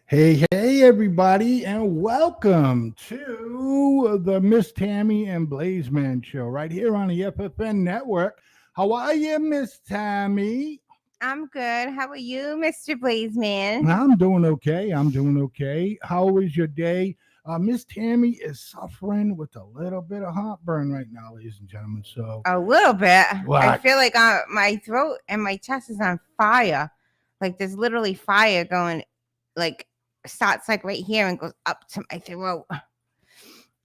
Hey, everybody, and welcome to the Miss Tammy and Blaizeman show right here on the FFN network. How are you, Miss Tammy? I'm good. How are you, Mr. Blaizeman? I'm doing okay. How was your day? Miss Tammy is suffering with a little bit of heartburn right now, ladies and gentlemen. So, A little bit. I what? feel like my throat and my chest is on fire. Like there's literally fire going, like starts like right here and goes up to my throat.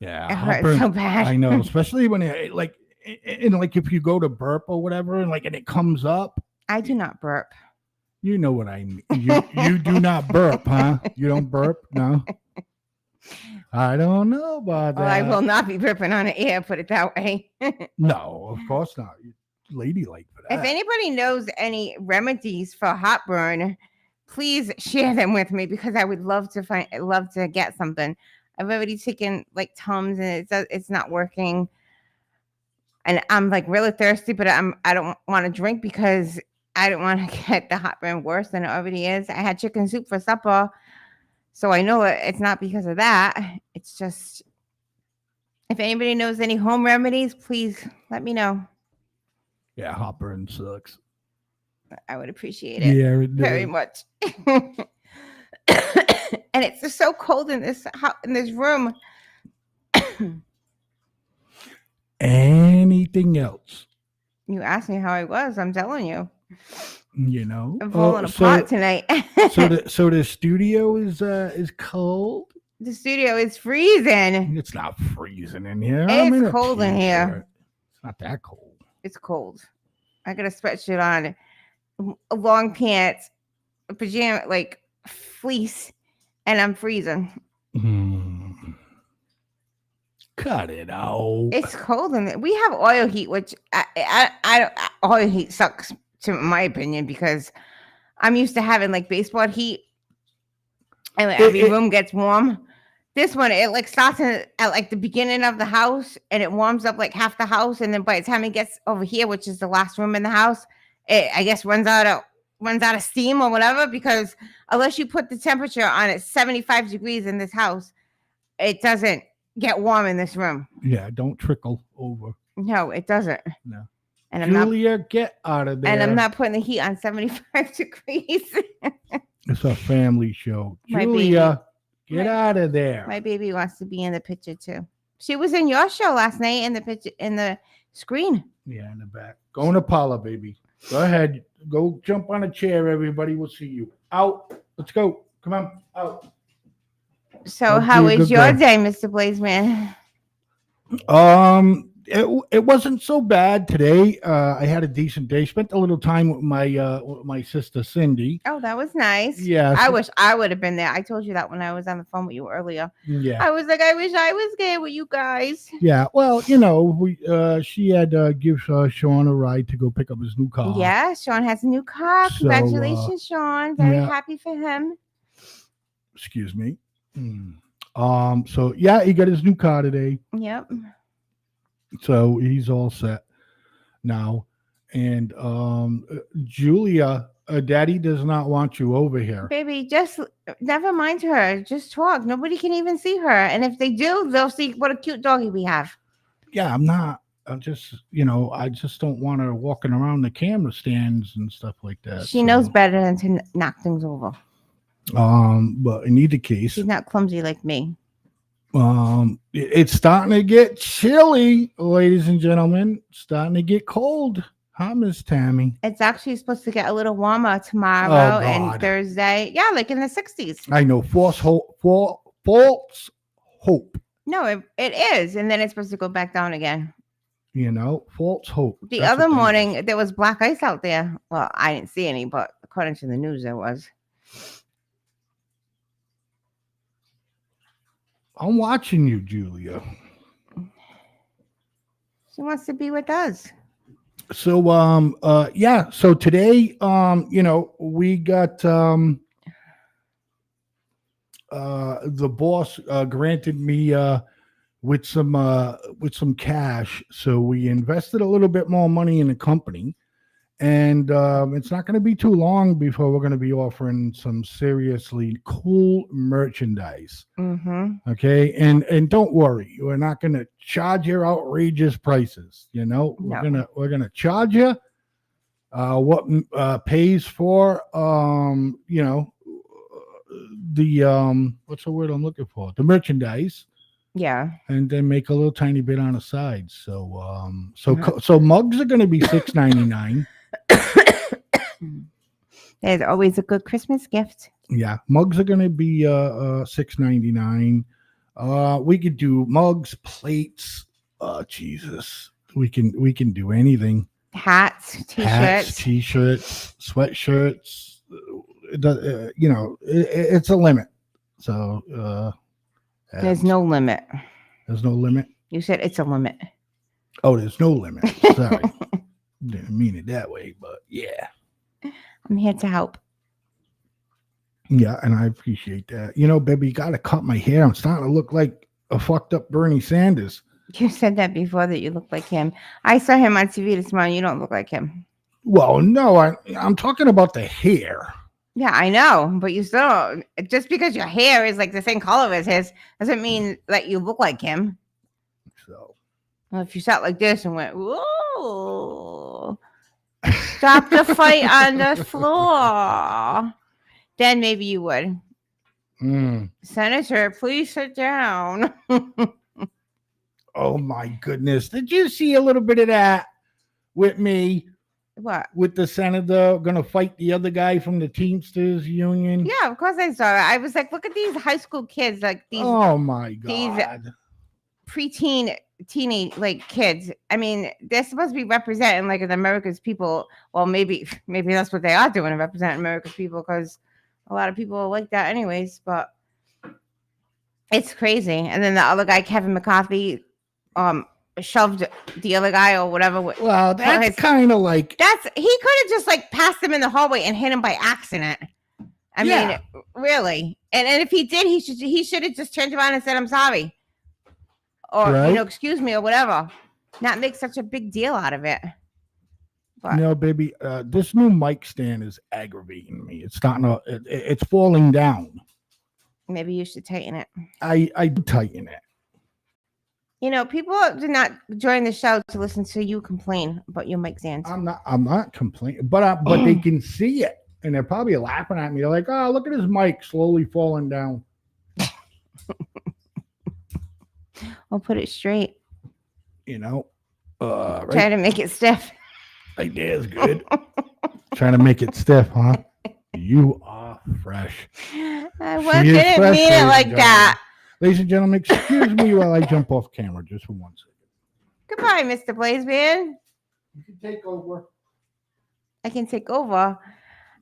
Yeah, It hurts heartburn. so bad. I know, especially when it like if you go to burp or whatever, and it comes up. I do not burp. You know what I mean. You do not burp, huh? You don't burp? No. I don't know about Well, I will that. not be burping on the air. Put it that way. No, of course not. You're ladylike for If that. anybody knows any remedies for heartburn, please share them with me because I would love to get something. I've already taken like Tums and it's not working, and I'm like really thirsty, but I don't want to drink because I don't want to get the heartburn worse than it already is. I had chicken soup for supper, so I know it's not because of that. It's just if anybody knows any home remedies, please let me know. Yeah, heartburn sucks. I would appreciate it Yeah, it very does. much. And it's just so cold in this room. Anything else? You asked me how I was. I'm telling you, You know. I'm Oh, falling apart tonight. the studio is cold. The studio is freezing. It's not freezing in here. It's I'm in a cold in here. t-shirt. It's not that cold. It's cold. I got a sweatshirt on, long pants, a pajama, like fleece, and I'm freezing. Cut it out. It's cold in there. We have oil heat, which I don't. Oil heat sucks, to my opinion, because I'm used to having like baseboard heat, and every room gets warm. This one, it like starts at like the beginning of the house, and it warms up like half the house, and then by the time it gets over here, which is the last room in the house, it I guess runs out of steam or whatever. Because unless you put the temperature on at 75 degrees in this house, it doesn't get warm in this room. Yeah, don't trickle over. No, it doesn't. No. And Julia, get out of there. And I'm not putting the heat on 75 degrees. It's a family show. My Julia, get out of there. My baby wants to be in the picture too. She was in your show last night in the picture in the screen. Yeah, in the back. Go in the parlor, baby. Go ahead. Go jump on a chair. Everybody will see you. Out. Let's go. Come on. Out. So how was your day, Mr. Blaizeman? It wasn't so bad today. I had a decent day. Spent a little time with my sister Cindy. Oh, that was nice. Yeah. I wish I would have been there. I told you that when I was on the phone with you earlier. Yeah. I was like, I wish I was there with you guys. Yeah. Well, she had to give Sean a ride to go pick up his new car. Yeah, Sean has a new car. Congratulations, Sean. Very happy for him. Excuse me. So yeah, he got his new car today. Yep. So he's all set now. And Julia, Daddy does not want you over here. Baby, just never mind her. Just talk. Nobody can even see her. And if they do, they'll see what a cute doggy we have. Yeah, I just don't want her walking around the camera stands and stuff like that. She knows better than to knock things over. But in either case, she's not clumsy like me. It's starting to get chilly, ladies and gentlemen. It's starting to get cold. Huh, Miss Tammy? It's actually supposed to get a little warmer tomorrow and Thursday. Yeah, like in the 60s. I know. False hope. No, it is. And then it's supposed to go back down again. False hope. The other morning, there was black ice out there. Well, I didn't see any, but according to the news, there was. I'm watching you, Julia. She wants to be with us. So, yeah. So today, we got the boss granted me with some cash. So we invested a little bit more money in the company, And it's not going to be too long before we're going to be offering some seriously cool merchandise. Mm-hmm. Okay, and don't worry, we're not going to charge you outrageous prices. You know, No. we're gonna charge you what pays for the what's the word I'm looking for, the merchandise, Yeah. and then make a little tiny bit on the side. So Mhm. so mugs are going to be $6.99. There's always a good Christmas gift. Yeah, mugs are going to be $6.99. We could do mugs, plates. Jesus, we can do anything. Hats, Hats, t-shirts. t-shirts, sweatshirts. It's a limit. So There's no limit. there's no limit. You said it's a limit. Oh, there's no limit. Sorry, didn't mean it that way, but yeah. I'm here to help. Yeah, and I appreciate that. You know, baby, you got to cut my hair. I'm starting to look like a fucked up Bernie Sanders. You said that before, that you look like him. I saw him on TV this morning. You don't look like him. Well, no, I'm talking about the hair. Yeah, I know, but you still, just because your hair is like the same color as his doesn't mean that you look like him. So, Well, if you sat like this and went, whoa, stop the fight on the floor, then maybe you would. Senator, please sit down. Oh my goodness. Did you see a little bit of that with me? What? With the senator going to fight the other guy from the Teamsters Union? Yeah, of course I saw it. I was like, look at these high school kids, like these. Oh my God. These preteen, teenage, like kids. I mean, they're supposed to be representing like America's people. Well, maybe that's what they are doing, representing America's people, because a lot of people are like that anyways, but it's crazy. And then the other guy, Kevin McCarthy, shoved the other guy or whatever. Well, that's kind of like, he could have just like passed him in the hallway and hit him by accident. I mean, really. And if he did, he should have just turned around and said, "I'm sorry," or right? "Excuse me," or whatever. Not make such a big deal out of it. But, no, baby, this new mic stand is aggravating me. It's starting to, it's falling down. Maybe you should tighten it. I tighten it. You know, people do not join the show to listen to you complain about your mic stands. I'm not complaining, but they can see it, and they're probably laughing at me. They're like, "Oh, look at his mic slowly falling down." I'll put it straight. You know, right? Try to make it stiff. Like there's good. Trying to make it stiff, huh? You are fresh. I didn't mean it like that. Ladies and gentlemen, excuse me while I jump off camera just for 1 second. Goodbye, Mr. Blaizeman. You can take over. I can take over.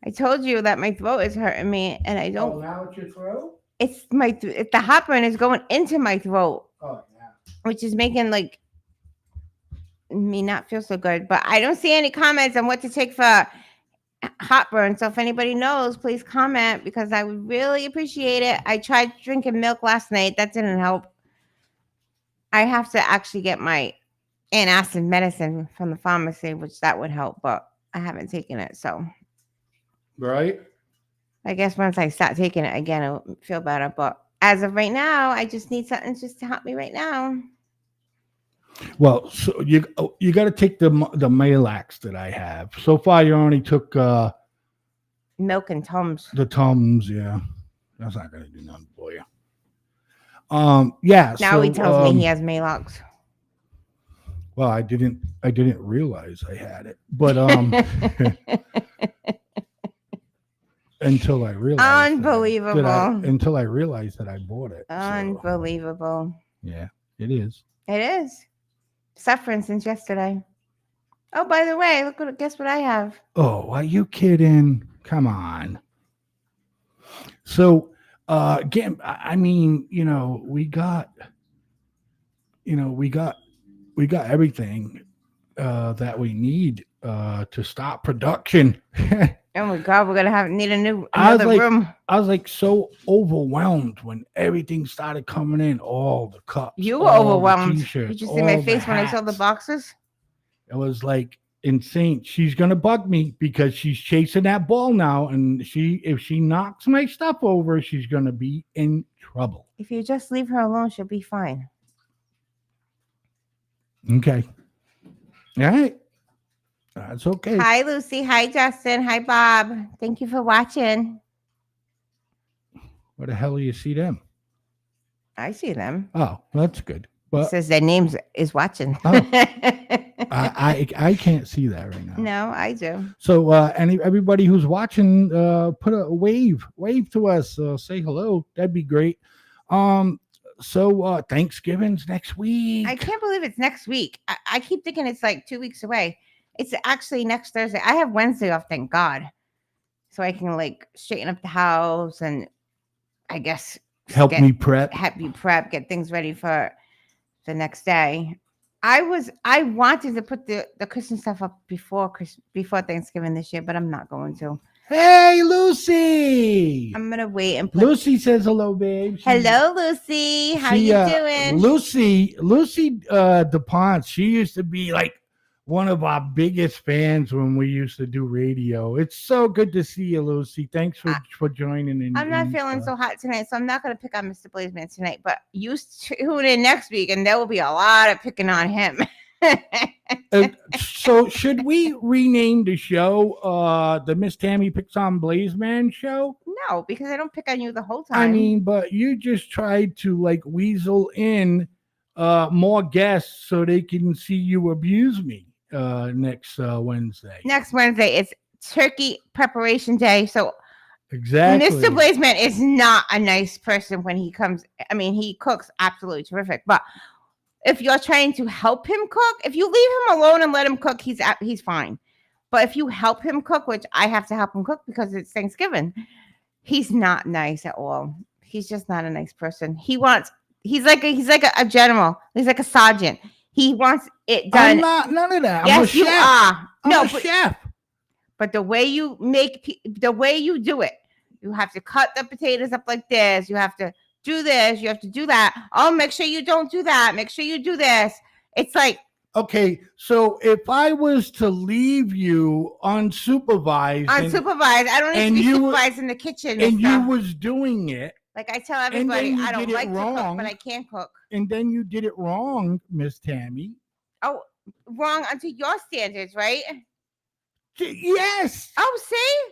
I told you that my throat is hurting me, and I don't. Oh, now it's your throat? It's the heartburn is going into my throat. Oh, yeah. Which is making like me not feel so good. But I don't see any comments on what to take for heartburn. So if anybody knows, please comment, because I would really appreciate it. I tried drinking milk last night. That didn't help. I have to actually get my antacid medicine from the pharmacy, which that would help, but I haven't taken it. So, right. I guess once I start taking it again, I'll feel better. But as of right now, I just need something just to help me right now. Well, so you got to take the Malax that I have. So far, you only took milk and Tums. The Tums, yeah, that's not gonna do nothing for you. Yeah. Now he tells me he has Maalox. Well, I didn't realize I had it, but until I realized. Unbelievable. Until I realized that I bought it. Unbelievable. So, yeah, it is. It is. Suffering since yesterday. Oh, by the way, guess what I have? Oh, are you kidding? Come on. So, again, I mean, we got everything that we need to stop production. Oh my God, we're gonna need another room. I was like so overwhelmed when everything started coming in. All the cups. You were overwhelmed. Did you see my face when I saw the boxes? It was like insane. She's gonna bug me because she's chasing that ball now, and if she knocks my stuff over, she's gonna be in trouble. If you just leave her alone, she'll be fine. Okay. All right. That's okay. Hi, Lucy. Hi, Justin. Hi, Bob. Thank you for watching. Where the hell do you see them? I see them. Oh, that's good. It But says their names is watching. Oh. I can't see that right now. No, I do. So everybody who's watching, put a wave to us. Say hello. That'd be great. So Thanksgiving's next week. I can't believe it's next week. I keep thinking it's like 2 weeks away. It's actually next Thursday. I have Wednesday off, thank God. So I can like straighten up the house and I guess help me prep, get things ready for the next day. I wanted to put the Christmas stuff up before Thanksgiving this year, but I'm not going to. Hey, Lucy. I'm gonna wait and Lucy says hello, babe. Hello, Lucy. How you doing? Lucy DuPont. She used to be like one of our biggest fans when we used to do radio. It's so good to see you, Lucy. Thanks for joining in. I'm not feeling so hot tonight, so I'm not going to pick on Mr. Blaizeman tonight, but you tune in next week and there will be a lot of picking on him. So should we rename the show the Miss Tammy Picks on Blaizeman show? No, because I don't pick on you the whole time. I mean, but you just tried to like weasel in more guests so they can see you abuse me next Wednesday. Next Wednesday, it's turkey preparation day. So exactly, Mr. Blaizeman is not a nice person when he comes. I mean, he cooks absolutely terrific, but if you're trying to help him cook, if you leave him alone and let him cook, he's fine. But if you help him cook, which I have to help him cook because it's Thanksgiving, he's not nice at all. He's just not a nice person. He's like a general. He's like a sergeant. He wants it done. I'm not none of that. Yes, you are. I'm a chef. But the way you do it, you have to cut the potatoes up like this. You have to do this. You have to do that. Oh, make sure you don't do that. Make sure you do this. It's like, okay, so if I was to leave you unsupervised, I don't need to be supervised in the kitchen. And you was doing it. Like I tell everybody, I don't like to cook, but I can cook. And then you did it wrong, Miss Tammy. Oh, wrong unto your standards, right? Yes. Oh, see?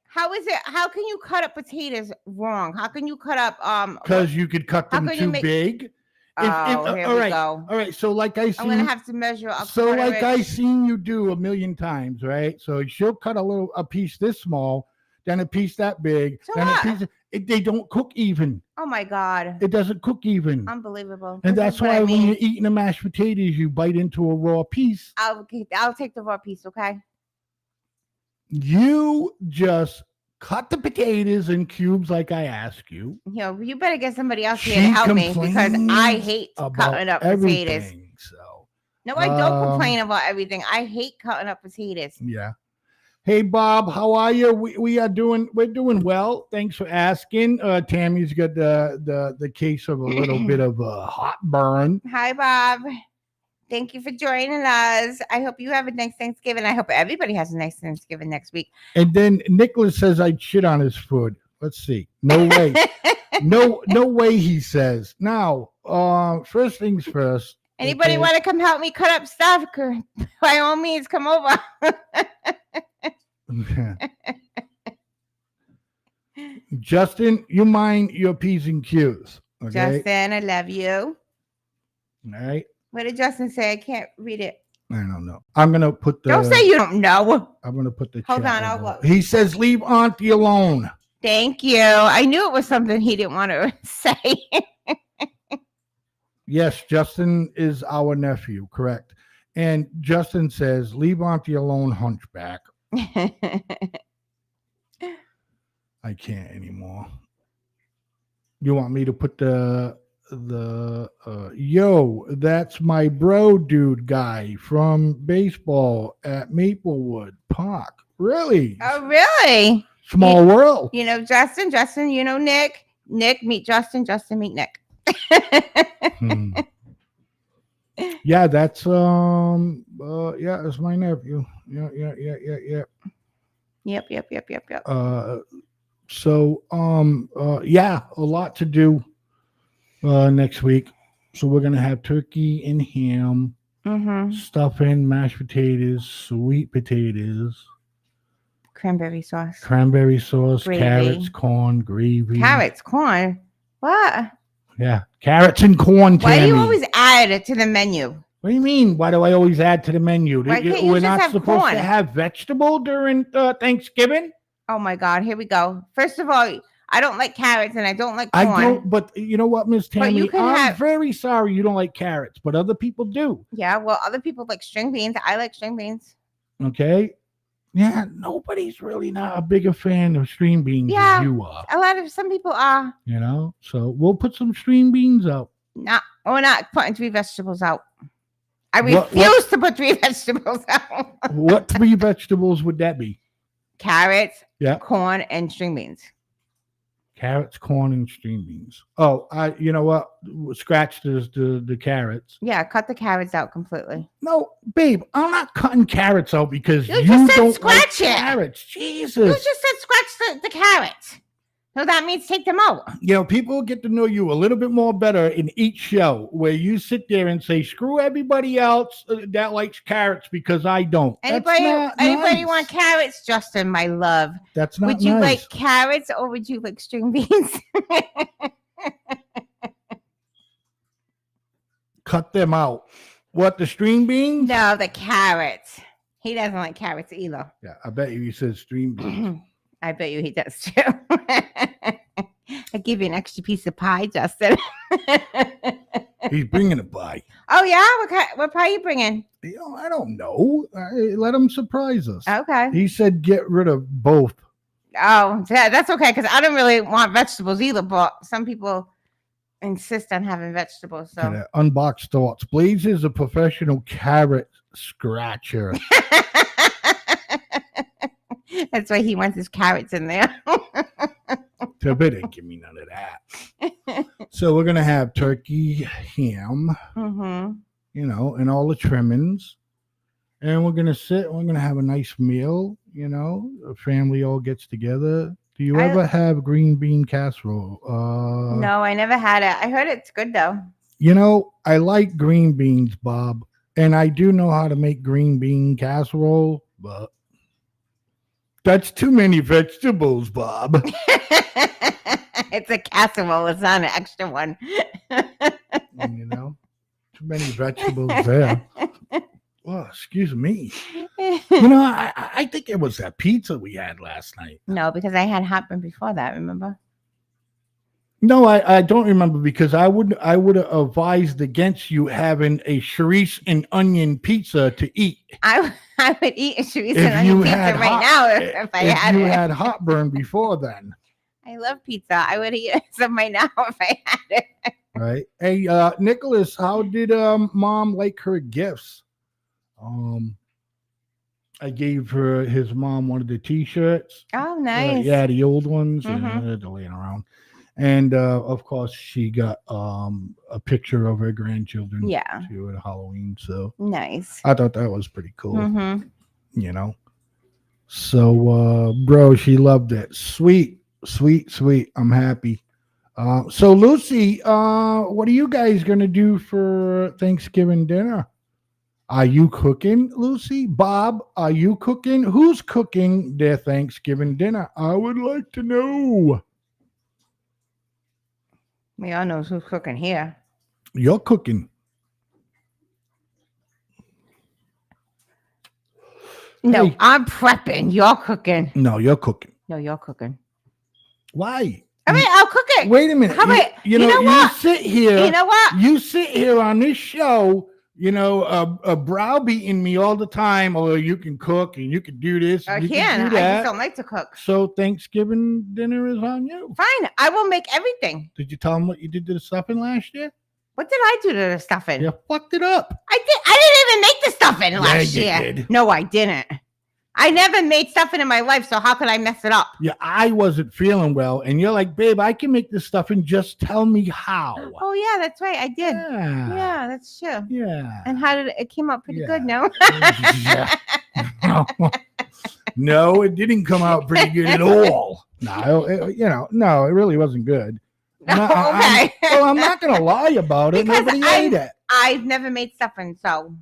How is it? How can you cut up potatoes wrong? How can you cut up because you could cut them too big. Here we go. All right. So like I see, I'm gonna have to measure up. So like I seen you do a million times, right? So she'll cut a piece this small, then a piece that big, so then a piece. They don't cook even. Oh my God! It doesn't cook even. Unbelievable. And that's why when you're eating the mashed potatoes, you bite into a raw piece. I'll take the raw piece, okay? You just cut the potatoes in cubes like I asked you. You better get somebody else here to help me because I hate cutting up potatoes. So no, I don't complain about everything. I hate cutting up potatoes. Yeah. Hey Bob, how are you? We're doing well. Thanks for asking. Tammy's got the case of a little bit of a hot burn. Hi Bob. Thank you for joining us. I hope you have a nice Thanksgiving. I hope everybody has a nice Thanksgiving next week. And then Nicholas says I'd shit on his food. Let's see. No way. no way, he says. Now, first things first. Anybody want to come help me cut up stuff? By all means, come over. Justin, you mind your P's and Q's. Okay? Justin, I love you. All right. What did Justin say? I can't read it. I don't know. I'm gonna put the. Don't say you don't know. I'm gonna put the. Hold on, I'll look. He says, "Leave Auntie alone." Thank you. I knew it was something he didn't want to say. Yes, Justin is our nephew, correct? And Justin says, "Leave Auntie alone, hunchback." I can't anymore. You want me to put the yo, that's my bro dude guy from baseball at Maplewood Park. Really? Oh, really? Small world. You know Justin, you know Nick. Nick, meet Justin, meet Nick. Yeah, that's yeah, it's my nephew. Yeah. Yep. So yeah, a lot to do next week. So we're gonna have turkey and ham, Mm-hmm. stuffing, mashed potatoes, sweet potatoes, Cranberry sauce. cranberry sauce, Gravy. carrots, corn, gravy. Carrots, corn. What? Yeah, carrots and corn. Why do Tammy. you always add it to the menu? What do you mean? Why do I always add to the menu? Why can't you We're just not have supposed corn? to have vegetable during Thanksgiving. Oh my God! Here we go. First of all, I don't like carrots and I don't like corn. I don't, but you know what, Miss But you Tammy? can I'm have- very sorry you don't like carrots, but other people do. Yeah, well, other people like string beans. I like string beans. Okay. Yeah, nobody's really not a bigger fan of string beans Yeah. as you are. A lot of some people are. You know, so we'll put some string beans out. We're not putting 3 vegetables out. I What- refuse to put 3 vegetables out. What 3 vegetables would that be? Carrots, Yeah. corn, and string beans. Carrots, corn, and string beans. Oh, you know what? Scratch the carrots. Yeah, cut the carrots out completely. No, babe, I'm not cutting carrots out because You you, just said don't like scratch it. carrots. Jesus. You just said scratch the carrots. So that means take them out. You know, people get to know you a little bit more better in each show where you sit there and say, screw everybody else that likes carrots because I don't. Anybody nice. want carrots? Justin, my love. That's not Would you nice. like carrots or would you like string beans? Cut them out. What, the string beans? No, the carrots. He doesn't like carrots either. Yeah, I bet you he says string beans. I bet you he does too. I give you an extra piece of pie, Justin. He's bringing a pie. Oh yeah, what pie are you bringing? You know, I don't know. Let him surprise us. Okay. He said get rid of both. Oh, that's okay because I don't really want vegetables either. But some people insist on having vegetables. So Okay, unboxed thoughts. Blaze is a professional carrot scratcher. That's why he wants his carrots in there. So they didn't give me none of that. So we're gonna have turkey, ham, Mm-hmm. you know, and all the trimmings. And we're gonna sit. We're gonna have a nice meal. You know, a family all gets together. Do you ever have green bean casserole? No, I never had it. I heard it's good though. You know, I like green beans, Bob, and I do know how to make green bean casserole, but that's too many vegetables, Bob. It's a casserole. It's not an extra one. You know, too many vegetables there. Oh, excuse me. You know, I think it was that pizza we had last night. No, because I had heartburn before that. Remember? No, I don't remember because I would have advised against you having a chorizo and onion pizza to eat. I would eat a chorizo If and onion you pizza had right now if I had you it. had heartburn before then. I love pizza. I would eat some right now if I had it. Right. Hey, Nicholas, how did Mom like her gifts? I gave his mom one of the T-shirts. Oh, nice. Yeah, the old ones. Mhm. They're laying around. And of course, she got a picture of her grandchildren. Yeah. To at Halloween. So Nice. I thought that was pretty cool. Mm-hmm. You know. So, bro, she loved it. Sweet. I'm happy. So Lucy, what are you guys gonna do for Thanksgiving dinner? Are you cooking, Lucy? Bob, are you cooking? Who's cooking their Thanksgiving dinner? I would like to know. We all know who's cooking here. You're cooking. No, Hey. I'm prepping. You're cooking. No, you're cooking. No, you're cooking. Why? All right, I'll cook it. Wait a minute. How about- you you know what? You sit here. You know what? You sit here on this show, you know, browbeating me all the time. Oh, you can cook and you can do this. I and you can. do I that. just don't like to cook. So Thanksgiving dinner is on you. Fine. I will make everything. Did you tell them what you did to the stuffing last year? What did I do to the stuffing? You fucked it up. I didn't even make the stuffing last you year. did. No, I didn't. I never made stuffing in my life, so how could I mess it up? Yeah, I wasn't feeling well, and you're like, babe, I can make this stuffing. Just tell me how. Oh yeah, that's right. I did. Yeah. Yeah, that's true. Yeah. And how did it came out pretty good? Yeah. No. Yeah. No, it didn't come out pretty good at all. No, no, it really wasn't good. Okay. I'm not going to lie about it. Because Nobody ate it. I've never made stuffing, so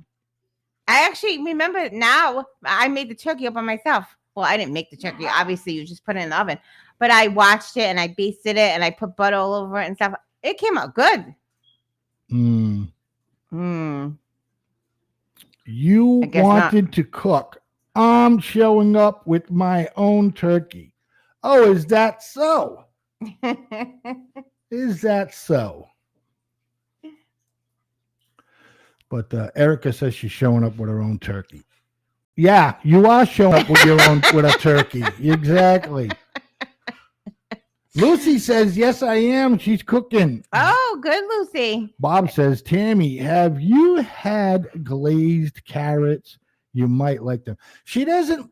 I actually remember now. I made the turkey up by myself. Well, I didn't make the turkey. Obviously, you just put it in the oven. But I watched it and I basted it and I put butter all over it and stuff. It came out good. You wanted to cook. I'm showing up with my own turkey. Oh, is that so? Is that so? But Erica says she's showing up with her own turkey. Yeah, you are showing up with your own with a turkey. Exactly. Lucy says, yes, I am. She's cooking. Oh, good, Lucy. Bob says, Tammy, have you had glazed carrots? You might like them. She don't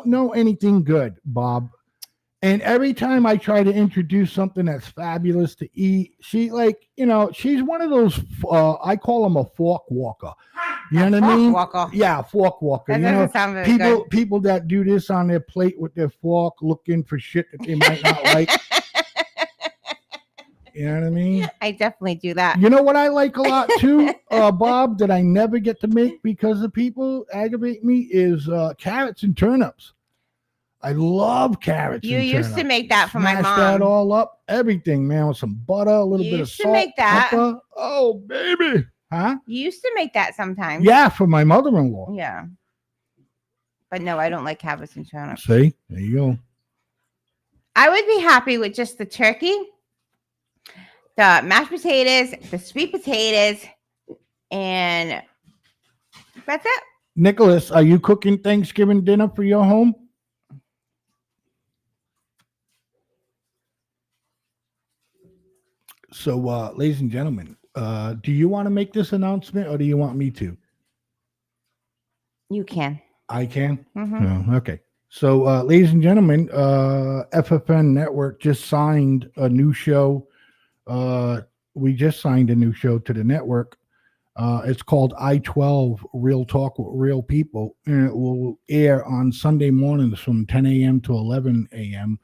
know anything good, Bob. And every time I try to introduce something that's fabulous to eat, she's one of those, I call them a fork walker. You know what I mean? Walker. Yeah, fork walker. That doesn't sound very good. People that do this on their plate with their fork looking for shit that they might not like. You know what I mean? I definitely do that. You know what I like a lot too, Bob, that I never get to make because the people aggravate me is carrots and turnips. I love carrots. You used to make that for my mom. Smash that all up, everything, man, with some butter, a little bit of salt. You used to make that. Pepper. Oh, baby. Huh? You used to make that sometimes. Yeah, for my mother-in-law. Yeah. But no, I don't like carrots and turnips. See? There you go. I would be happy with just the turkey, the mashed potatoes, the sweet potatoes, and that's it. Nicholas, are you cooking Thanksgiving dinner for your home? So, ladies and gentlemen, do you want to make this announcement or do you want me to? You can. I can? Mm-hmm. Oh, okay. So, ladies and gentlemen, FFN Network just signed a new show. We just signed a new show to the network. It's called I-12 Real Talk with Real People, and it will air on Sunday mornings from 10 a.m. to 11 a.m.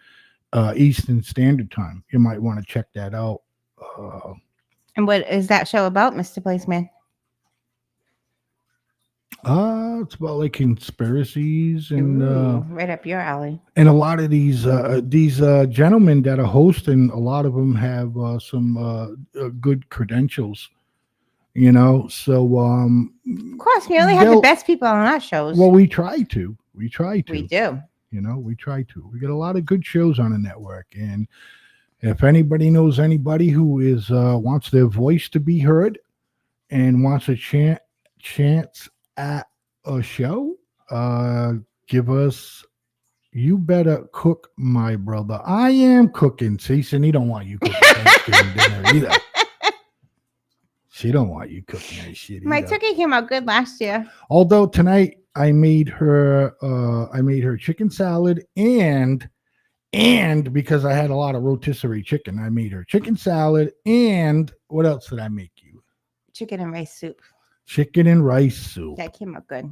Eastern Standard Time. You might want to check that out. And what is that show about, Mr. Blaizeman? It's about like conspiracies and right up your alley. And a lot of these gentlemen that are hosting, a lot of them have some good credentials, you know. So of course, we only have the best people on our shows. Well, we try to. We do. You know, we try to. We get a lot of good shows on the network, and if anybody knows anybody who is wants their voice to be heard and wants a chance at a show, give us. You better cook, my brother. I am cooking. See, Cindy don't want you cooking Thanksgiving dinner either. She don't want you cooking that shit either. My turkey came out good last year. Although tonight I made her chicken salad and because I had a lot of rotisserie chicken, I made her chicken salad. And what else did I make you? Chicken and rice soup. Chicken and rice soup. That came out good.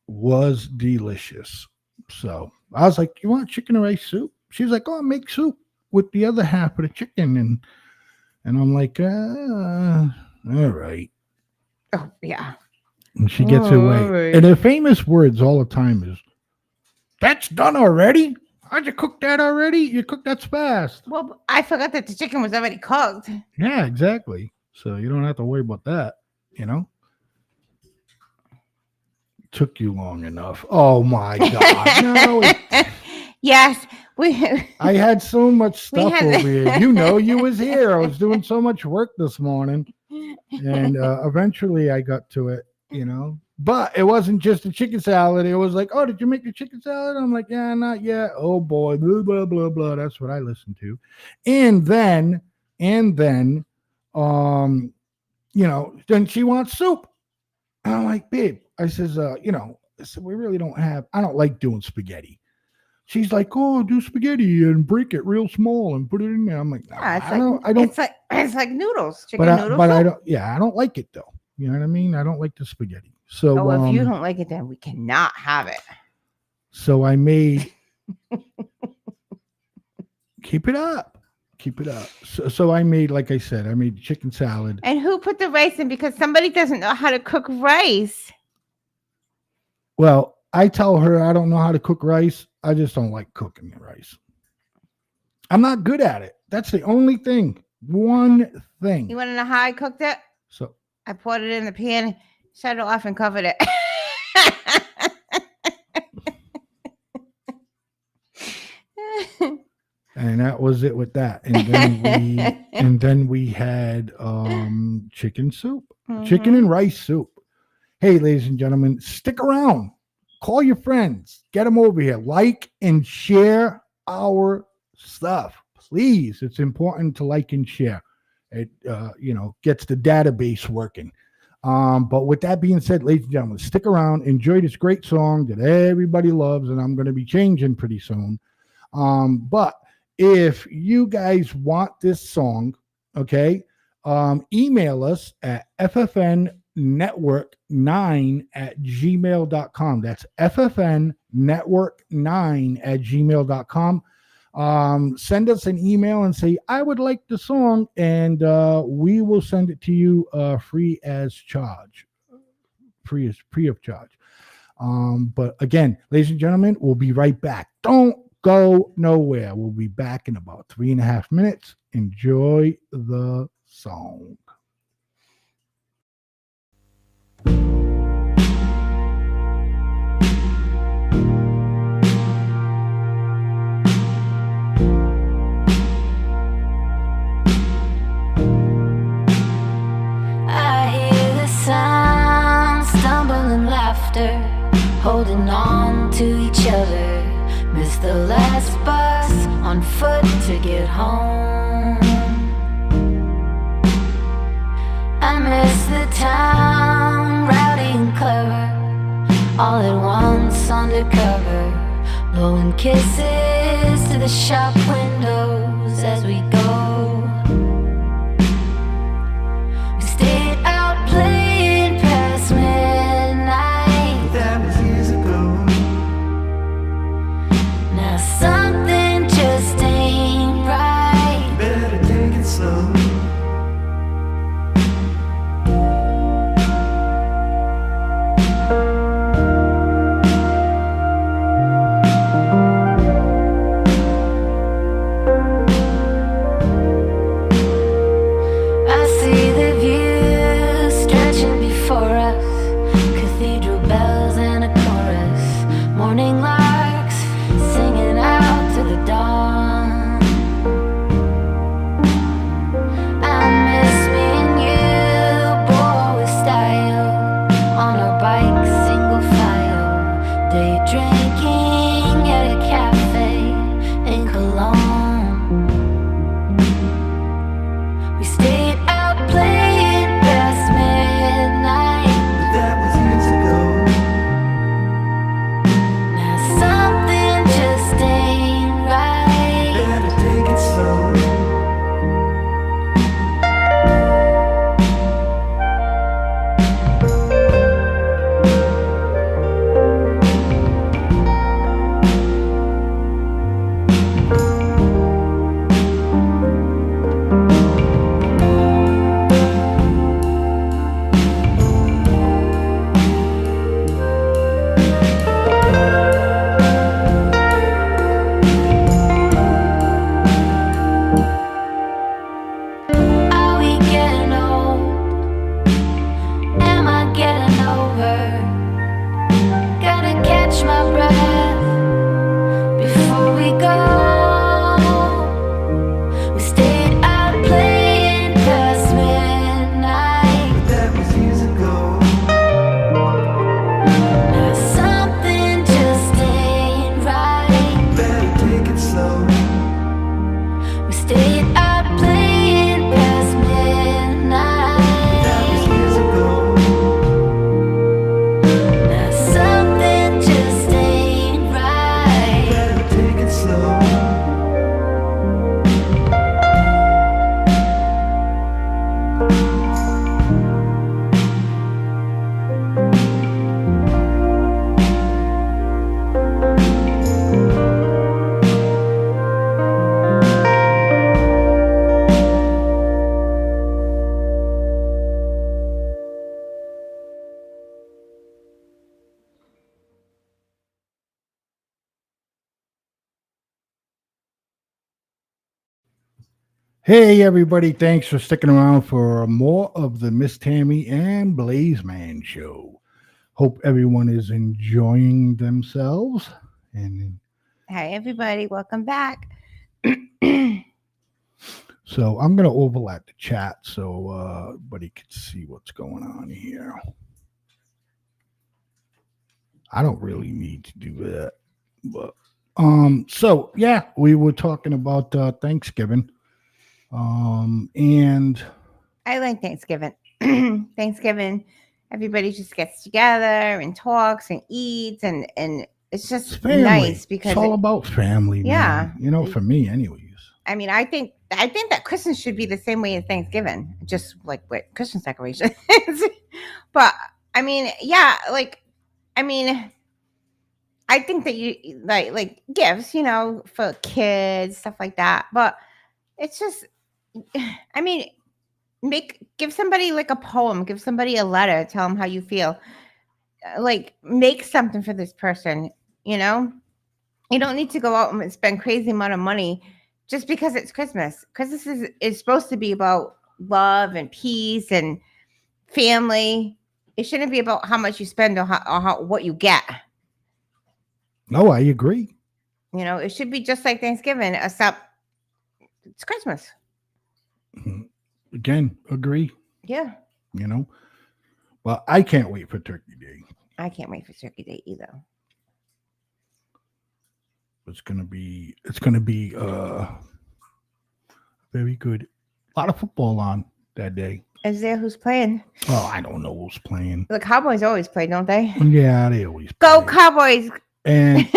Was delicious. So I was like, you want chicken and rice soup? She's like, oh, make soup with the other half of the chicken. And I'm like, all right. Oh, yeah. And she gets away. Right. And her famous words all the time is, that's done already? How'd you cook that already? You cooked that fast. Well, I forgot that the chicken was already cooked. Yeah, exactly. So you don't have to worry about that, you know? Took you long enough. Oh, my God. No. Yes. I had so much stuff over here. You know, you was here. I was doing so much work this morning. And eventually I got to it, you know? But it wasn't just a chicken salad. It was like, oh, did you make the chicken salad? I'm like, yeah, not yet. Oh, boy, blah, blah, blah, blah. That's what I listened to. And then, you know, then she wants soup. And I'm like, babe, I says, you know, I said, we really don't have, I don't like doing spaghetti. She's like, oh, do spaghetti and break it real small and put it in there. I'm like, Yeah, it's I like don't, I don't, it's like noodles, chicken but noodle I soup. don't, yeah, I don't like it though. You know what I mean? I don't like the spaghetti. So, Oh, if you don't like it, then we cannot have it. so I made, keep it up. So I made, like I said, I made chicken salad. And who put the rice in? Because somebody doesn't know how to cook rice. Well, I tell her I don't know how to cook rice. I just don't like cooking the rice. I'm not good at it. That's the only thing. One thing. You want to know how I cooked it? So I poured it in the pan, shut it off, and covered it. and that was it with that. And then we had chicken soup. Chicken and rice soup. Hey, ladies and gentlemen, stick around. Call your friends. Get them over here. Like and share our stuff. Please. It's important to like and share. It gets the database working. But with that being said, ladies and gentlemen, stick around. Enjoy this great song that everybody loves, and I'm going to be changing pretty soon. But if you guys want this song, okay, email us at ffnnetwork9@gmail.com. That's ffnnetwork9@gmail.com. Send us an email and say, I would like the song, and we will send it to you free of charge. But again, ladies and gentlemen, we'll be right back. Don't go nowhere. We'll be back in about 3.5 minutes. Enjoy the song. Holding on to each other. Miss the last bus on foot to get home. I miss the town, rowdy and clever, all at once undercover, blowing kisses to the shop windows as we go. We stayed out playing past midnight. That was years ago. Now something just ain't right. Better take it slow. Hey, everybody. Thanks for sticking around for more of the Miss Tammy and Blaizeman show. Hope everyone is enjoying themselves. And Hi, everybody. Welcome back. so I'm going to overlap the chat so everybody can see what's going on here. I don't really need to do that. But so yeah, we were talking about Thanksgiving. And I like Thanksgiving. Thanksgiving, everybody just gets together and talks and eats, and it's it's just family. nice because It's all about family, yeah. man. For me, anyways. I mean, I think that Christmas should be the same way as Thanksgiving, just like with Christmas decorations. But I mean, yeah, like I mean, I think that you like gifts, for kids, stuff like that. But it's just, I mean, give somebody like a poem, give somebody a letter, tell them how you feel. Like make something for this person, you know? You don't need to go out and spend crazy amount of money just because it's Christmas. Christmas is supposed to be about love and peace and family. It shouldn't be about how much you spend or what you get. No, I agree. It should be just like Thanksgiving, except it's Christmas. Again, agree. Yeah. Well, I can't wait for Turkey Day. I can't wait for Turkey Day either. It's gonna be very good. A lot of football on that day. Is there who's playing? Oh, I don't know who's playing. The Cowboys always play, don't they? Yeah, they always Go play. Cowboys! And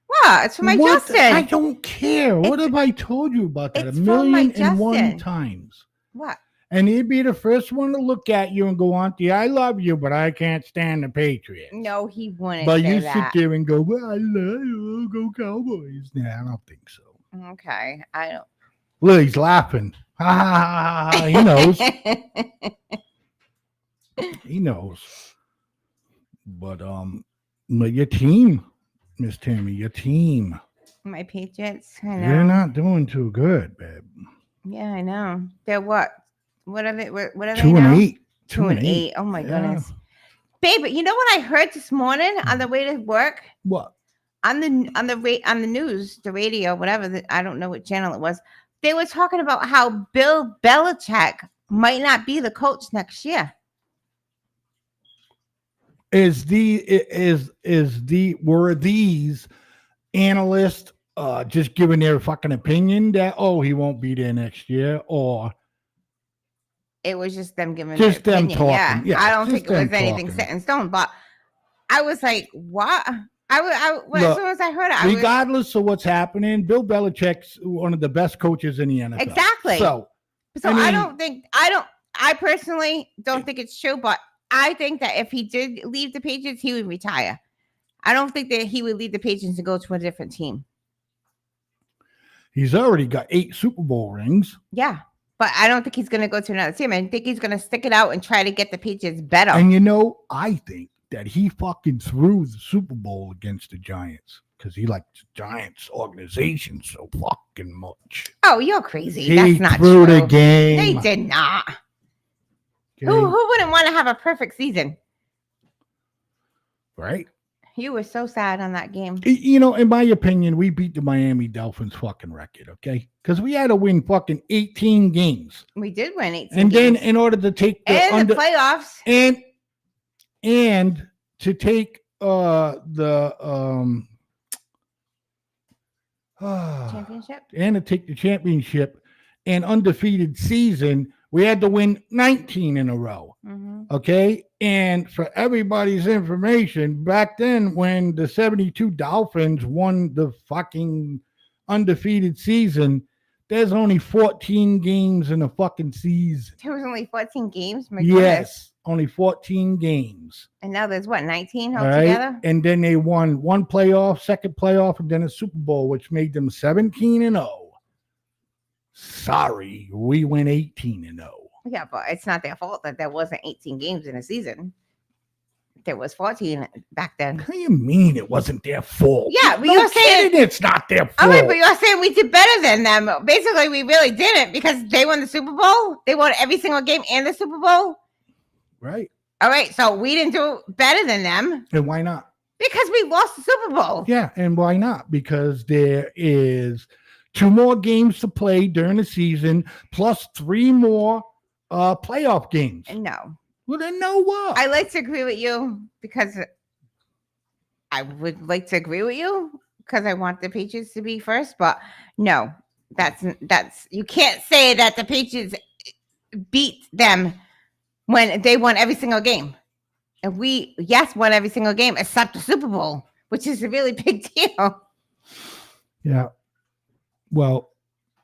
what? It's for my what? Justin. I don't care. What have I told you about that? It's A for my million and one Justin. times. What? And he'd be the first one to look at you and go, Auntie, I love you, but I can't stand the Patriots. No, he wouldn't. But say you that. sit there and go, well, I love you. Go Cowboys. Nah, I don't think so. Okay, I don't. Lily's laughing. Ha ha ha ha. He knows. He knows. But your team, Miss Tammy, your team. My Patriots. I know. You're not doing too good, babe. Yeah, I know. They're what? What are they? What are they 2 now? and 8. 2 and 8. Oh my goodness, babe! But you know what I heard this morning on the way to work? What? On the news, the radio, whatever. I don't know what channel it was. They were talking about how Bill Belichick might not be the coach next year. Were these analysts just giving their fucking opinion that he won't be there next year, or it was just them giving just their them opinion? talking? Yeah, I don't just think it was them anything talking. set in stone. But I was like, what? As soon as I heard it, regardless of what's happening, Bill Belichick's one of the best coaches in the NFL. Exactly. So I personally don't think it's true, but I think that if he did leave the Patriots, he would retire. I don't think that he would leave the Patriots and go to a different team. He's already got 8 Super Bowl rings. Yeah, but I don't think he's going to go to another team. I think he's going to stick it out and try to get the Patriots better. And I think that he fucking threw the Super Bowl against the Giants because he likes the Giants organization so fucking much. Oh, you're crazy. He That's not threw true. the game. They did not. Okay. Who wouldn't want to have a perfect season? Right? You were so sad on that game. In my opinion, we beat the Miami Dolphins fucking record, okay? Because we had to win fucking 18 games. We did win 18 and games. Then in order to take the playoffs. And to take championship. And to take the championship and undefeated season, we had to win 19 in a row. Mm-hmm. Okay. And for everybody's information, back then when the 72 Dolphins won the fucking undefeated season, there's only 14 games in a fucking season. There was only 14 games? My goodness. Only 14 games. And now there's 19 altogether? Right? And then they won one playoff, second playoff, and then a Super Bowl, which made them 17-0. Sorry, we went 18-0. Yeah, but it's not their fault that there wasn't 18 games in a season. There was 14 back then. What do you mean it wasn't their fault? Yeah, but no you're saying kidding, it's not their fault. all right, but you're saying we did better than them. Basically, we really didn't because they won the Super Bowl. They won every single game and the Super Bowl. Right. All right, so we didn't do better than them. And why not? Because we lost the Super Bowl. Yeah, and why not? Because there is 2 more games to play during the season, plus 3 more playoff games. No. Well, then no what? I like to agree with you because I would like to agree with you because I want the Patriots to be first, but no, that's you can't say that the Patriots beat them when they won every single game. And we, won every single game except the Super Bowl, which is a really big deal. Yeah. Well,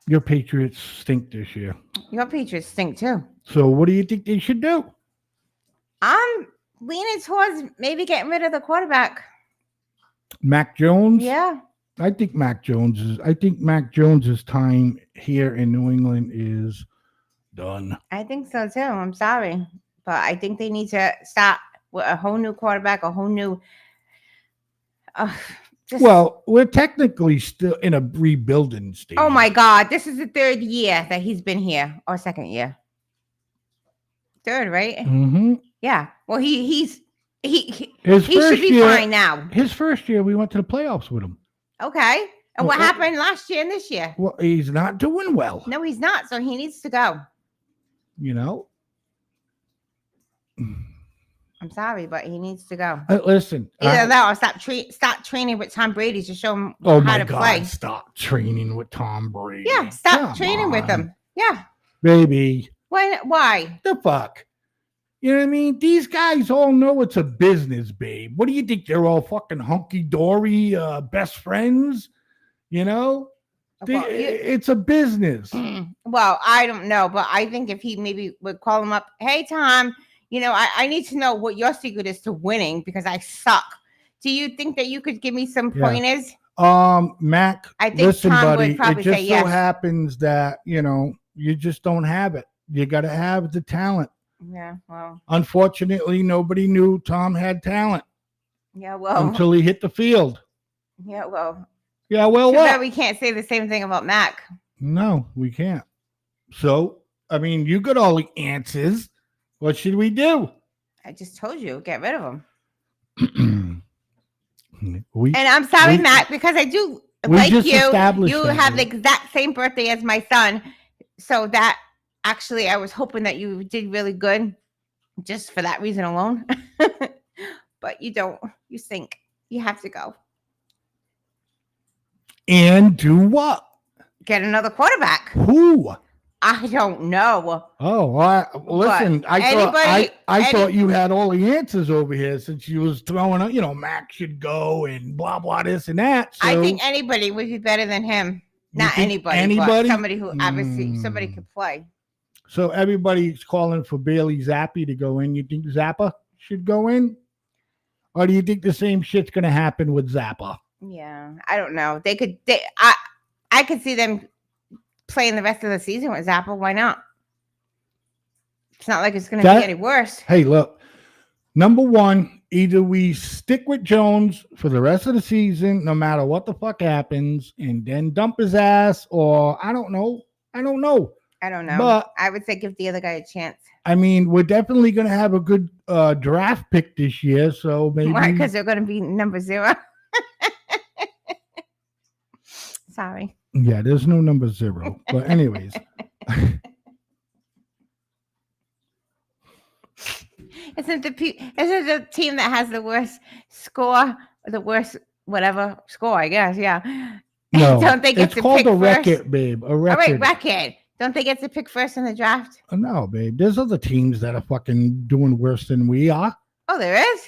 your Patriots stink this year. Your Patriots stink too. So what do you think they should do? I'm leaning towards maybe getting rid of the quarterback. Mac Jones? Yeah. I think Mac Jones's time here in New England is done. I think so too. I'm sorry. But I think they need to start with a whole new quarterback, a whole new well, we're technically still in a rebuilding stage. Oh my God. This is the 3rd year that he's been here, or 2nd year. 3rd, right? Mm-hmm. Yeah. Well, he should be fine now. His first year, we went to the playoffs with him. Okay. And what happened last year and this year? Well, he's not doing well. No, he's not. So he needs to go. You know? I'm sorry, but he needs to go. Listen. Either that or stop training with Tom Brady to show him how to play. Stop training with Tom Brady. Yeah, stop training with him. Yeah. Baby. Why? The fuck? You know what I mean? These guys all know it's a business, babe. What do you think? They're all fucking hunky-dory best friends? You know? Well, it's a business. Well, I don't know, but I think if he maybe would call him up, hey, Tom, you know, I need to know what your secret is to winning because I suck. Do you think that you could give me some pointers? Mac, I think listen, Tom buddy, would probably it just say so yes. happens that, you know, you just don't have it. You got to have the talent. Yeah, well. Unfortunately, nobody knew Tom had talent. Yeah, well. Until he hit the field. Yeah, well. Yeah, well, what? We can't say the same thing about Mac. No, we can't. So, I mean, you got all the answers. What should we do? I just told you, get rid of him. And I'm sorry, Mac, because I do like you. You have the exact same birthday as my son. So that actually, I was hoping that you did really good just for that reason alone. But you don't. You stink. You have to go. And do what? Get another quarterback. Who? I don't know. Oh, listen, I thought you had all the answers over here since you was throwing out, you know, Mac should go and blah, blah, this and that. So. I think anybody would be better than him. Not anybody, but somebody who obviously somebody could play. So everybody's calling for Bailey Zappi to go in. You think Zappa should go in? Or do you think the same shit's going to happen with Zappa? Yeah, I don't know. I could see them playing the rest of the season with Zappa. Why not? It's not like it's going to be any worse. Hey, look. Number one, either we stick with Jones for the rest of the season, no matter what the fuck happens, and then dump his ass, or I don't know. But I would say give the other guy a chance. I mean, we're definitely going to have a good draft pick this year, so maybe. Why? Because they're going to be number 0. Sorry. Yeah, there's no number 0. But anyways. Isn't the team that has the worst score, the worst whatever score, I guess, yeah. No, don't they get it's to called pick a first? record, babe. A record. All right, record. Don't they get to pick first in the draft? No, babe. There's other teams that are fucking doing worse than we are. Oh, there is?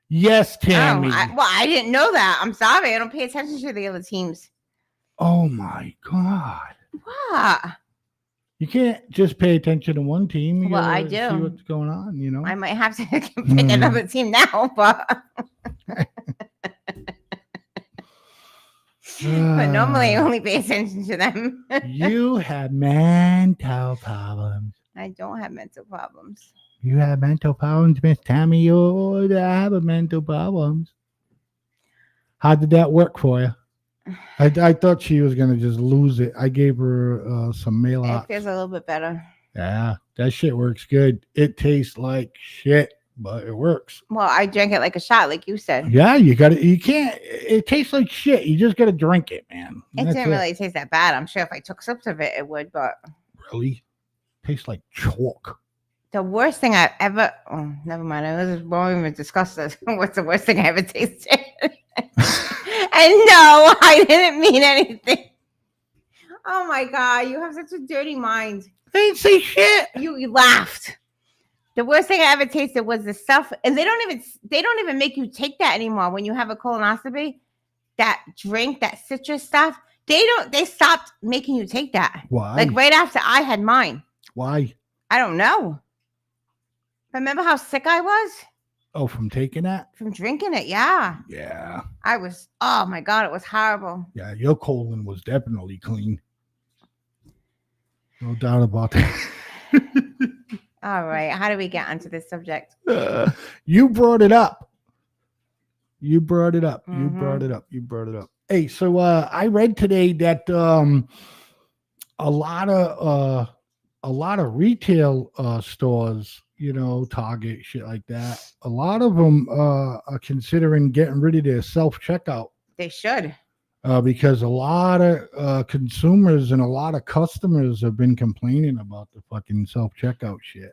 Yes, Tammy. I didn't know that. I'm sorry. I don't pay attention to the other teams. Oh, my God. What? You can't just pay attention to one team. You I do. See what's going on, you know? I might have to pick another team now, but... But normally I only pay attention to them. You have mental problems. I don't have mental problems. You have mental problems, Miss Tammy. Oh, I have a mental problems. How did that work for you? I thought she was gonna just lose it. I gave her some It Maalox. feels a little bit better. Yeah, that shit works good. It tastes like shit, but it works. Well, I drank it like a shot, like you said. Yeah, you got to. You can't. It tastes like shit. You just got to drink it, man. It That's didn't really taste that bad. I'm sure if I took sips of it, it would. But really tastes like chalk. the worst thing I ever. Oh, never mind. I won't even discuss this. What's the worst thing I ever tasted? And no, I didn't mean anything. Oh my god, you have such a dirty mind. I didn't say shit. You laughed. The worst thing I ever tasted was the stuff, and they don't even make you take that anymore when you have a colonoscopy. That drink, that citrus stuff, they stopped making you take that. Why? Like right after I had mine. Why? I don't know. Remember how sick I was? Oh, from taking that? From drinking it, yeah. Yeah. I was, oh my God, it was horrible. Yeah, your colon was definitely clean. No doubt about that. All right. How do we get onto this subject? You brought it up. You brought it up. Mhm. You brought it up. You brought it up. Hey, so I read today that a lot of retail stores, you know, Target, shit like that, a lot of them are considering getting rid of their self-checkout. They should. Because a lot of consumers and a lot of customers have been complaining about the fucking self-checkout shit.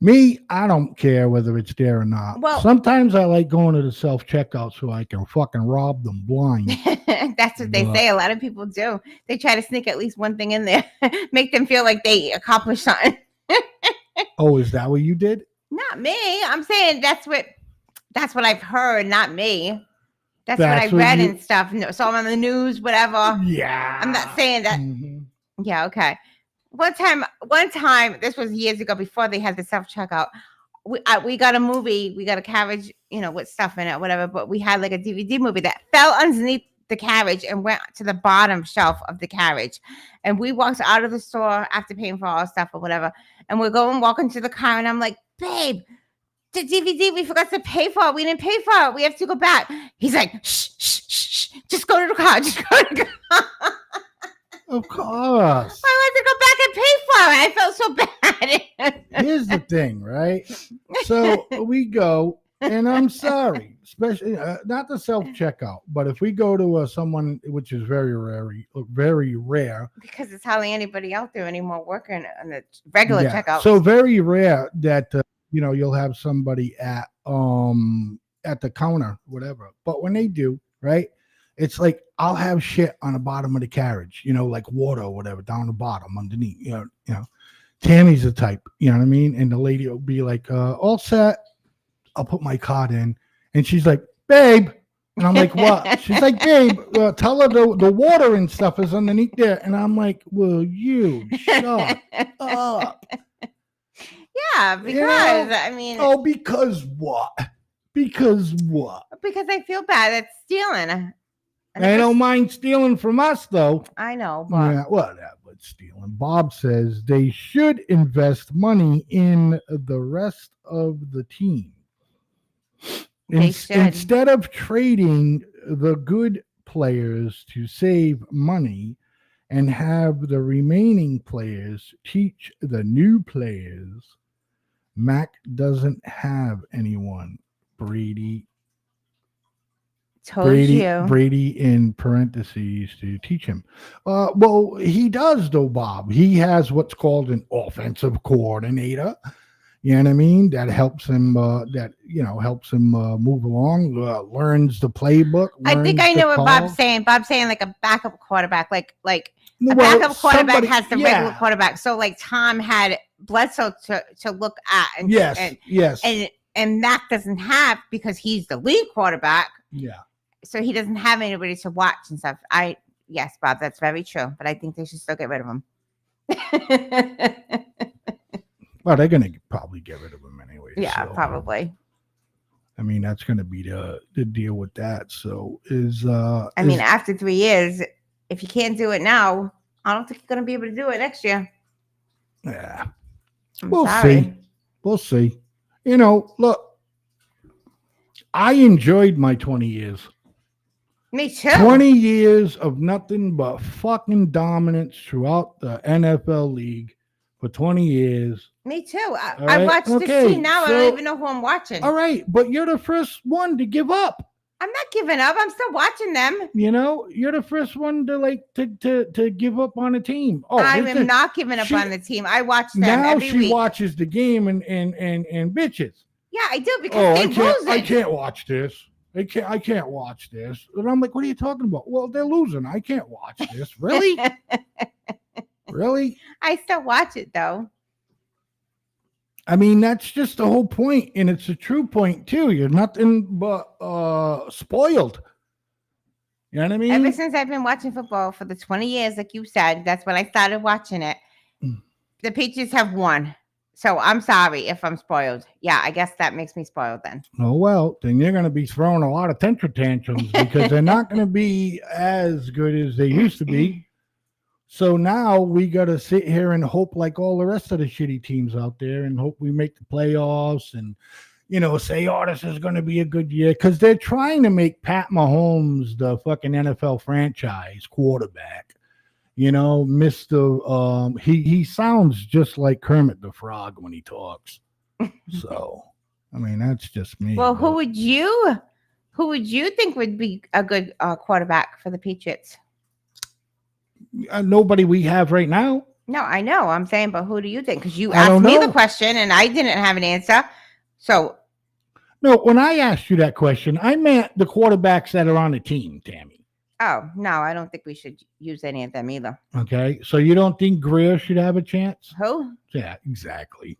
Me, I don't care whether it's there or not. Well- Sometimes I like going to the self-checkout so I can fucking rob them blind. That's what they But- say. A lot of people do. They try to sneak at least one thing in there, make them feel like they accomplished something. Oh, is that what you did? Not me. I'm saying that's what I've heard, not me. That's what I That's what read you- and stuff. No, so I'm on the news, whatever. Yeah. I'm not saying that. Mhm. Yeah, okay. One time, this was years ago before they had the self checkout. We got a movie, we got a carriage, you know, with stuff in it, whatever. But we had like a DVD movie that fell underneath the carriage and went to the bottom shelf of the carriage. And we walked out of the store after paying for all our stuff or whatever. And we're going walking to the car, and I'm like, babe, the DVD we forgot to pay for it. We didn't pay for it. We have to go back. He's like, shh, shh, shh, shh. Just go to the car. Just go to the car. Of course. I went to go back and pay for it. I felt so bad. Here's the thing, right? So we go, and I'm sorry, especially not the self checkout, but if we go to someone, which is very rare, Because it's hardly anybody out there anymore working on the regular yeah, checkout. so very rare that you know, you'll have somebody at the counter, whatever. But when they do, right, it's like I'll have shit on the bottom of the carriage, you know, like water or whatever down the bottom underneath. You know, Tammy's the type, you know what I mean? And the lady will be like, all set. I'll put my card in, and she's like, babe. And I'm like, what? She's like, babe, tell her the water and stuff is underneath there. And I'm like, will you shut up? Yeah, because You know? I mean, Oh, because what? Because what? because I feel bad at stealing. And I don't mind stealing from us, though. I know, but Yeah, whatever. Stealing. Bob says they should invest money in the rest of the team. They should. Instead of trading the good players to save money and have the remaining players teach the new players, Mac doesn't have anyone. Brady in parentheses to teach him. Well, he does though, Bob. He has what's called an offensive coordinator. You know what I mean? That helps him. Helps him move along. Learns the playbook. I think I know what Bob's saying. Bob's saying like a backup quarterback, like a backup quarterback has the regular quarterback. So like Tom had Bledsoe to look at, and yes, and Mac doesn't have, because he's the lead quarterback. Yeah. So he doesn't have anybody to watch and stuff. Yes, Bob, that's very true. But I think they should still get rid of him. Well, they're gonna probably get rid of him anyway. Yeah, so, probably. I mean, that's gonna be the deal with that. So I mean, after 3 years, if you can't do it now, I don't think you're gonna be able to do it next year. Yeah. I'm We'll sorry. see. We'll see. Look, I enjoyed my 20 years. Me too. 20 years of nothing but fucking dominance throughout the NFL league for 20 years. Me too. I right? watched this Okay, team now. I so- don't even know who I'm watching. All right, but you're the first one to give up. I'm not giving up. I'm still watching them. You're the first one to give up on a team. Oh, I this am is- not giving up she- on the team. I watch them now every she week. watches the game and bitches. Yeah, I do Oh, because they losing. I can't watch this. I can't watch this. And I'm like, what are you talking about? Well, they're losing. I can't watch this. Really? Really? I still watch it though. I mean, that's just the whole point, and it's a true point too. You're nothing but spoiled. You know what I mean? Ever since I've been watching football for the 20 years, like you said, that's when I started watching it. The Patriots have won. So I'm sorry if I'm spoiled. Yeah, I guess that makes me spoiled then. Oh, well, then you're going to be throwing a lot of temper tantrums because they're not going to be as good as they used to be. So now we got to sit here and hope like all the rest of the shitty teams out there and hope we make the playoffs and, say, oh, this is going to be a good year because they're trying to make Pat Mahomes the fucking NFL franchise quarterback. Mr. He sounds just like Kermit the Frog when he talks. So, I mean, that's just me. Well, but- who would you think would be a good quarterback for the Patriots? Nobody we have right now. No, I know. I'm saying, but who do you think? Because you I asked don't me know. the question and I didn't have an answer. So, No, when I asked you that question, I meant the quarterbacks that are on the team, Tammy. oh, no, I don't think we should use any of them either. Okay, so you don't think Greer should have a chance? Who? Yeah, exactly.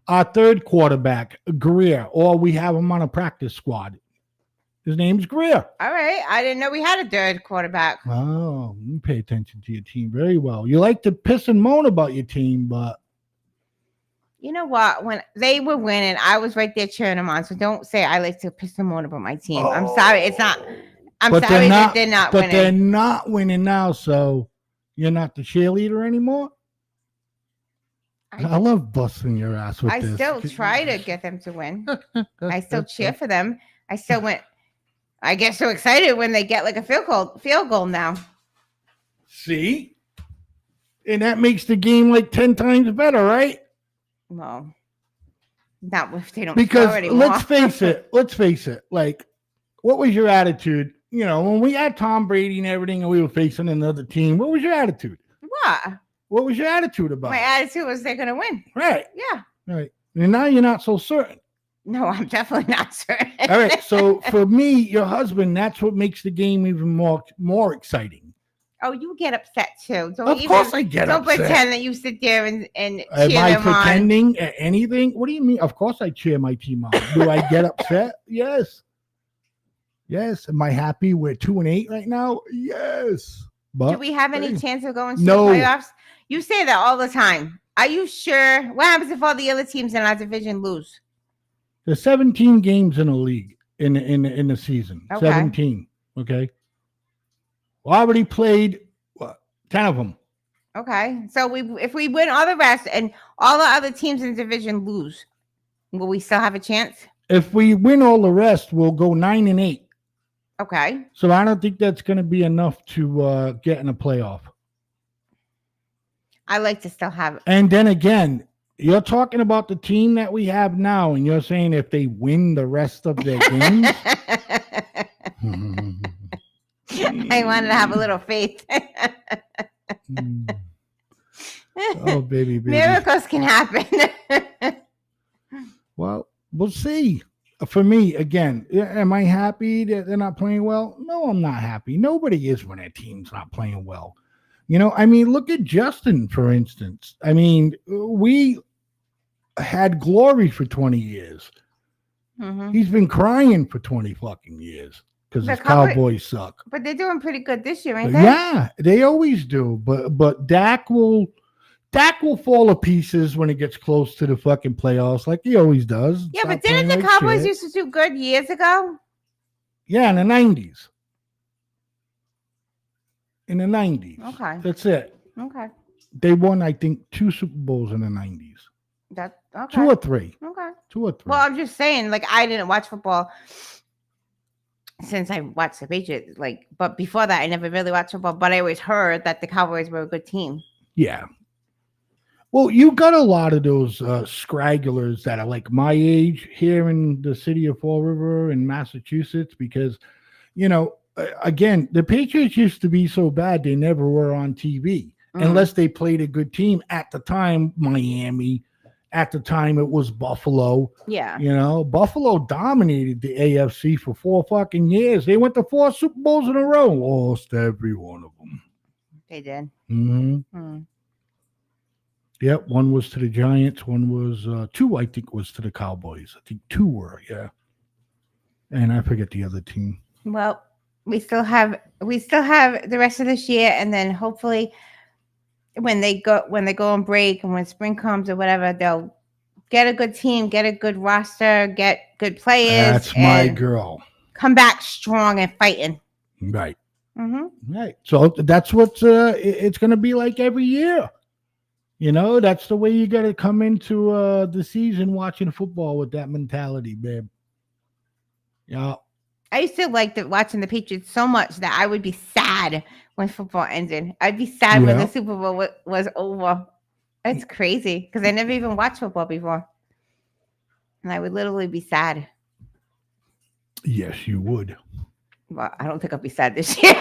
Our third quarterback, Greer, or we have him on a practice squad. His name's Greer. All right. I didn't know we had a third quarterback. Oh, you pay attention to your team very well. You like to piss and moan about your team, but You know what? When they were winning, I was right there cheering them on. So don't say I like to piss and moan about my team. I'm sorry. It's not. I'm But sorry they're that not- they're not but winning. they're not winning now, so you're not the cheerleader anymore. I love busting your ass with I this. still try to get them to win. I still cheer for them. I still went. I get so excited when they get like a field goal now. See? And that makes the game like 10 times better, right? Well, not if they don't Because score anymore. let's face it, like, what was your attitude? When we had Tom Brady and everything and we were facing another team, what was your attitude? What? What was your attitude about My it? attitude was they're gonna win. Right, Yeah. right. And now you're not so certain. No, I'm definitely not certain. All right, so for me, your husband, that's what makes the game even more exciting. Oh, you get upset too. Don't Of course I get Don't upset. pretend that you sit there and Am cheer I them on. pretending at anything? What do you mean? Of course I cheer my team on. Do I get upset? Yes. Yes. Am I happy we're 2-8 right now? Yes. But Do we have any hey, chance of going to no. the playoffs? You say that all the time. Are you sure? What happens if all the other teams in our division lose? there's 17 games in a league in the season. Okay. 17. Okay. Well, I already played 10 of them. Okay. So if we win all the rest and all the other teams in the division lose, will we still have a chance? If we win all the rest, we'll go 9-8. Okay. So I don't think that's going to be enough to get in a playoff. I like to still have And then again, you're talking about the team that we have now, and you're saying if they win the rest of their games. I wanted to have a little faith. Oh, baby. Miracles can happen. Well, we'll see. For me, again, am I happy that they're not playing well? No, I'm not happy. Nobody is when their team's not playing well. I mean, look at Justin, for instance. I mean, we had glory for 20 years. Mhm. He's been crying for 20 fucking years because The his Cowboys suck. But they're doing pretty good this year, ain't they? Yeah, they always do. But Dak will fall to pieces when it gets close to the fucking playoffs, like he always does. Yeah, Stop but didn't playing the like Cowboys shit. used to do good years ago? Yeah, in the 90s. In the 90s. Okay. That's it. Okay. They won, I think, 2 Super Bowls in the 90s. That okay. 2 or 3. Okay. 2 or 3. Well, I'm just saying, like, I didn't watch football since I watched the Patriots. Like, but before that, I never really watched football. But I always heard that the Cowboys were a good team. Yeah. Well, you got a lot of those scragglers that are like my age here in the city of Fall River in Massachusetts because, again, the Patriots used to be so bad they never were on TV unless they played a good team. At the time, Miami. At the time, it was Buffalo. Yeah. Buffalo dominated the AFC for 4 fucking years. They went to 4 Super Bowls in a row. Lost every one of them. They did. Mm-hmm. Yep, one was to the Giants. One was 2, I think, was to the Cowboys. I think 2 were, yeah. And I forget the other team. Well, we still have the rest of this year, and then hopefully, when they go on break and when spring comes or whatever, they'll get a good team, get a good roster, get good players. That's my girl. Come back strong and fighting. Right. Mm-hmm. Right. So that's what it's going to be like every year. That's the way you got to come into the season watching football with that mentality, babe. Yeah. I used to like watching the Patriots so much that I would be sad when football ended. I'd be sad when the Super Bowl was over. It's crazy because I never even watched football before. And I would literally be sad. Yes, you would. Well, I don't think I'll be sad this year.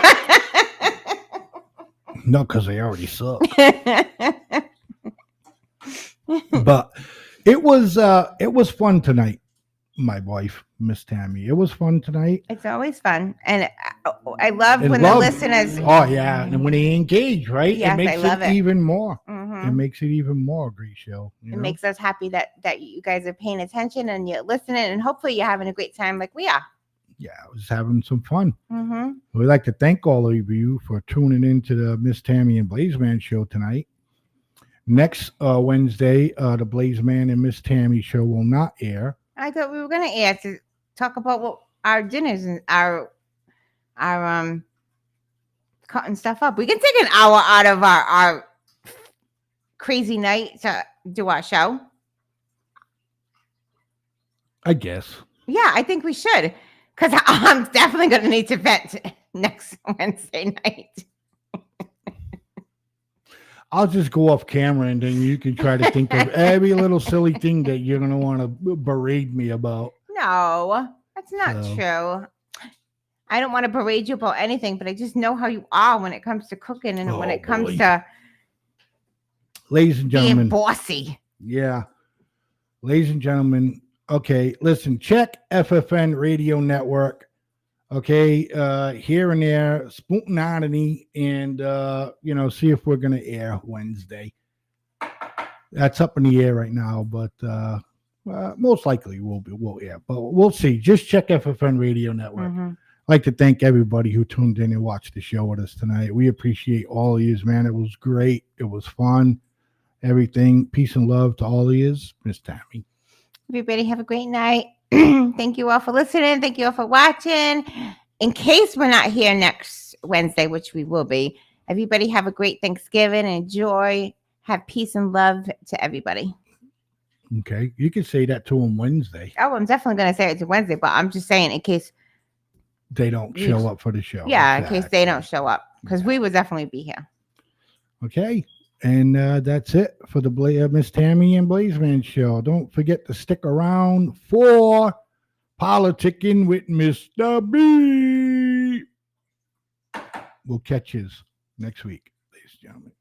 No, because they already suck. But it was fun tonight, my wife, Miss Tammy. It was fun tonight. It's always fun. And I love when the listeners... Oh, yeah. And when they engage, right? Yes, it makes I love it even more. Mm-hmm. It makes it even more, great show. It makes us happy that you guys are paying attention and you're listening, and hopefully you're having a great time like we are. Yeah, I was having some fun. Mm-hmm. We'd like to thank all of you for tuning in to the Miss Tammy and Blaizeman show tonight. Next Wednesday, the Blaizeman and Miss Tammy show will not air. I thought we were going to air to talk about what our dinners and our cutting stuff up. We can take an hour out of our crazy night to do our show. I guess. Yeah, I think we should. Because I'm definitely going to need to vent next Wednesday night. I'll just go off camera and then you can try to think of every little silly thing that you're going to want to berate me about. No, that's not true. I don't want to berate you about anything, but I just know how you are when it comes to cooking and when it comes to ladies and gentlemen, being bossy. Yeah. Ladies and gentlemen, okay, listen, check FFN Radio Network. Okay, here and there, Spootinanity, and see if we're gonna air Wednesday. That's up in the air right now, but most likely we'll air. But we'll see. Just check FFN Radio Network. Mm-hmm. I'd like to thank everybody who tuned in and watched the show with us tonight. We appreciate all of you, man. It was great. It was fun. Everything. Peace and love to all of you, Miss Tammy. Everybody have a great night. Thank you all for listening. Thank you all for watching. In case we're not here next Wednesday, which we will be, everybody have a great Thanksgiving. Enjoy. Have peace and love to everybody. Okay. You can say that to them Wednesday. Oh, I'm definitely going to say it to Wednesday, but I'm just saying in case they don't show up for the show. Yeah, exactly. In case they don't show up, because we will definitely be here. Okay. And that's it for the Miss Tammy and Blaizeman show. Don't forget to stick around for Politicking with Mr. B. We'll catch you next week, ladies and gentlemen.